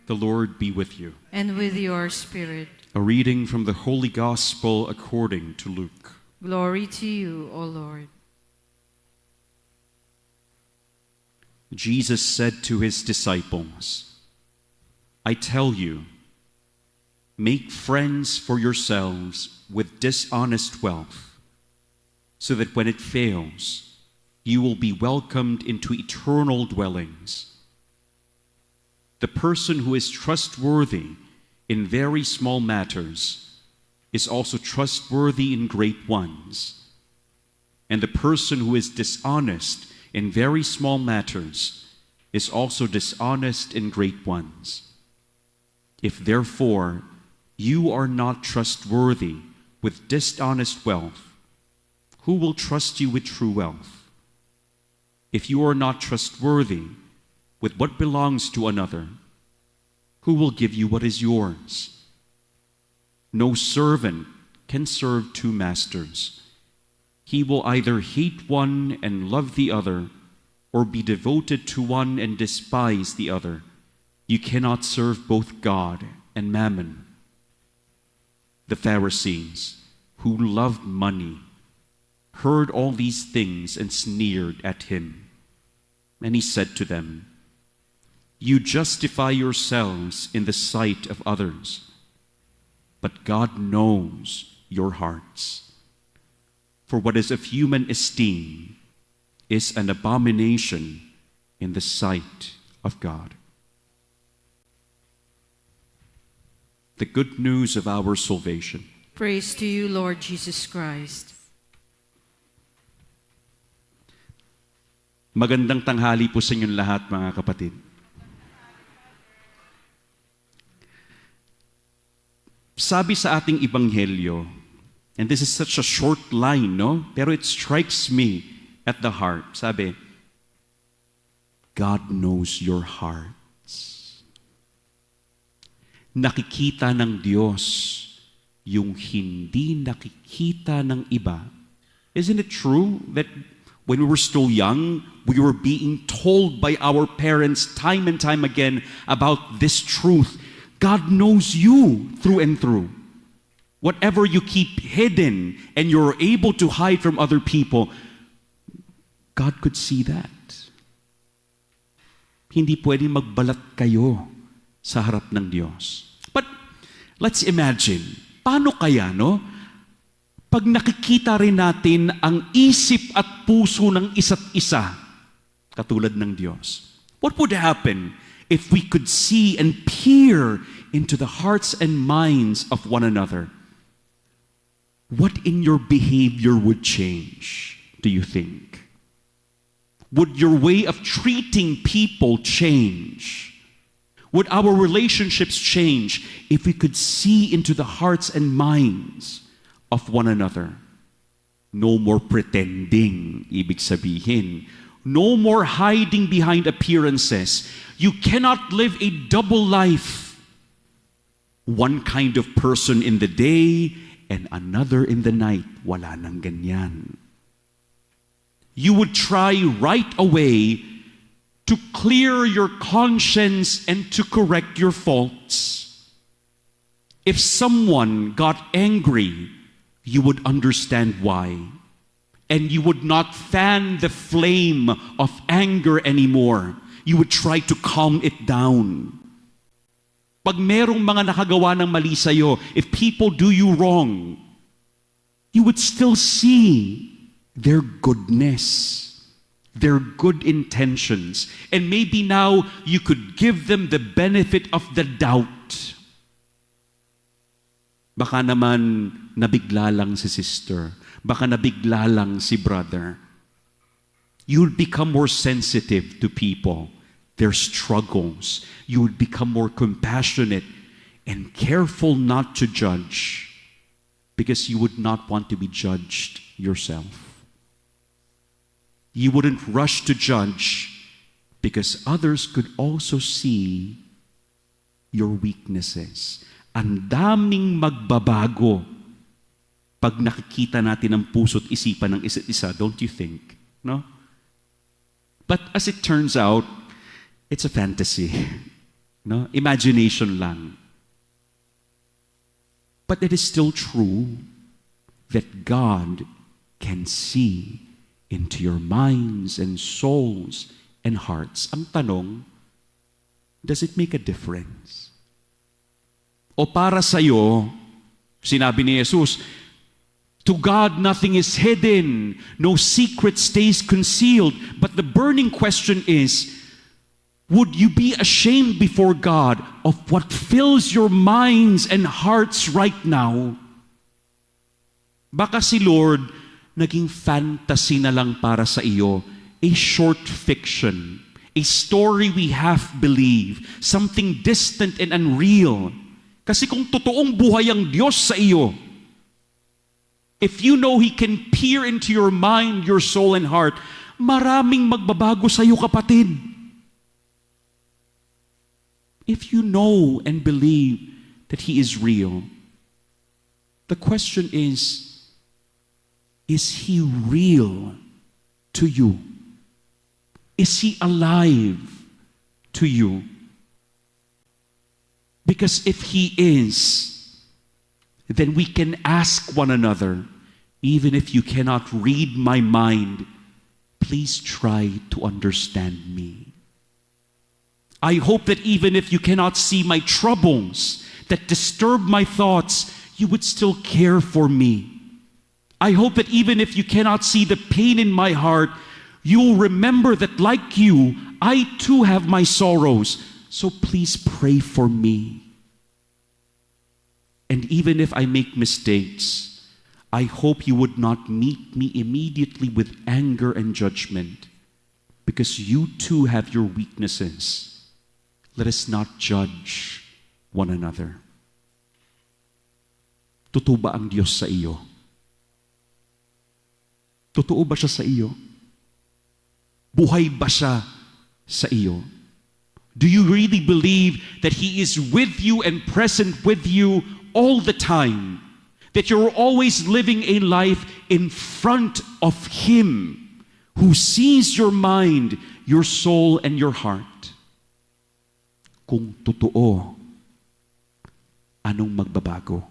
The Lord be with you. And with your spirit. A reading from the Holy Gospel according to Luke. Glory to you, O Lord. Jesus said to his disciples, I tell you, make friends for yourselves with dishonest wealth, so that when it fails, you will be welcomed into eternal dwellings. The person who is trustworthy in very small matters is also trustworthy in great ones. And the person who is dishonest in very small matters is also dishonest in great ones. If therefore you are not trustworthy with dishonest wealth, who will trust you with true wealth? If you are not trustworthy with what belongs to another, who will give you what is yours? No servant can serve two masters. He will either hate one and love the other, or be devoted to one and despise the other. You cannot serve both God and mammon. The Pharisees, who loved money, heard all these things and sneered at him. And he said to them, You justify yourselves in the sight of others, but God knows your hearts. For what is of human esteem is an abomination in the sight of God. The good news of our salvation. Praise to you, Lord Jesus Christ. Magandang tanghali po sa inyong lahat, mga kapatid. Sabi sa ating ebanghelyo, and this is such a short line, no? Pero it strikes me at the heart. Sabi, God knows your hearts. Nakikita ng Diyos yung hindi nakikita ng iba. Isn't it true that when we were still young, we were being told by our parents time and time again about this truth? God knows you through and through. Whatever you keep hidden and you're able to hide from other people, God could see that. Hindi pwedeng magbalat kayo sa harap ng Diyos. But let's imagine, paano kaya, no? Pag nakikita rin natin ang isip at puso ng isa't isa, katulad ng Diyos. What would happen if we could see and peer into the hearts and minds of one another? What in your behavior would change, do you think? Would your way of treating people change? Would our relationships change if we could see into the hearts and minds of one another? No more pretending, ibig sabihin. No more hiding behind appearances. You cannot live a double life. One kind of person in the day and another in the night. Wala nang ganyan. You would try right away to clear your conscience and to correct your faults. If someone got angry, you would understand why. And you would not fan the flame of anger anymore. You would try to calm it down. Pag merong mga nakagawa ng mali sa'yo, if people do you wrong, you would still see their goodness, their good intentions. And maybe now you could give them the benefit of the doubt. Baka naman nabigla lang si sister. Baka nabigla lang si brother. You would become more sensitive to people, their struggles. You would become more compassionate and careful not to judge, because you would not want to be judged yourself. You wouldn't rush to judge because others could also see your weaknesses. Ang daming magbabago pag nakikita natin ang puso't isipan ng isa't isa, don't you think? No? But as it turns out, it's a fantasy. No? Imagination lang. But it is still true that God can see into your minds and souls and hearts. Ang tanong, does it make a difference? O para sa'yo, sinabi ni Jesus, to God nothing is hidden, no secret stays concealed. But the burning question is, would you be ashamed before God of what fills your minds and hearts right now? Baka si Lord naging fantasy na lang para sa iyo, a short fiction, a story we half believe, something distant and unreal. Kasi kung totoong buhay ang Diyos sa iyo, if you know He can peer into your mind, your soul, and heart, maraming magbabago sa iyo, kapatid. If you know and believe that He is real, the question is He real to you? Is He alive to you? Because if He is, then we can ask one another, even if you cannot read my mind, please try to understand me. I hope that even if you cannot see my troubles that disturb my thoughts, you would still care for me. I hope that even if you cannot see the pain in my heart, you'll remember that like you, I too have my sorrows. So please pray for me. And even if I make mistakes, I hope you would not meet me immediately with anger and judgment, because you too have your weaknesses. Let us not judge one another. Totoo ba ang Diyos sa iyo? Totoo ba siya sa iyo? Buhay ba siya sa iyo? Do you really believe that He is with you and present with you all the time? That you're always living a life in front of Him who sees your mind, your soul, and your heart? Kung totoo, anong magbabago?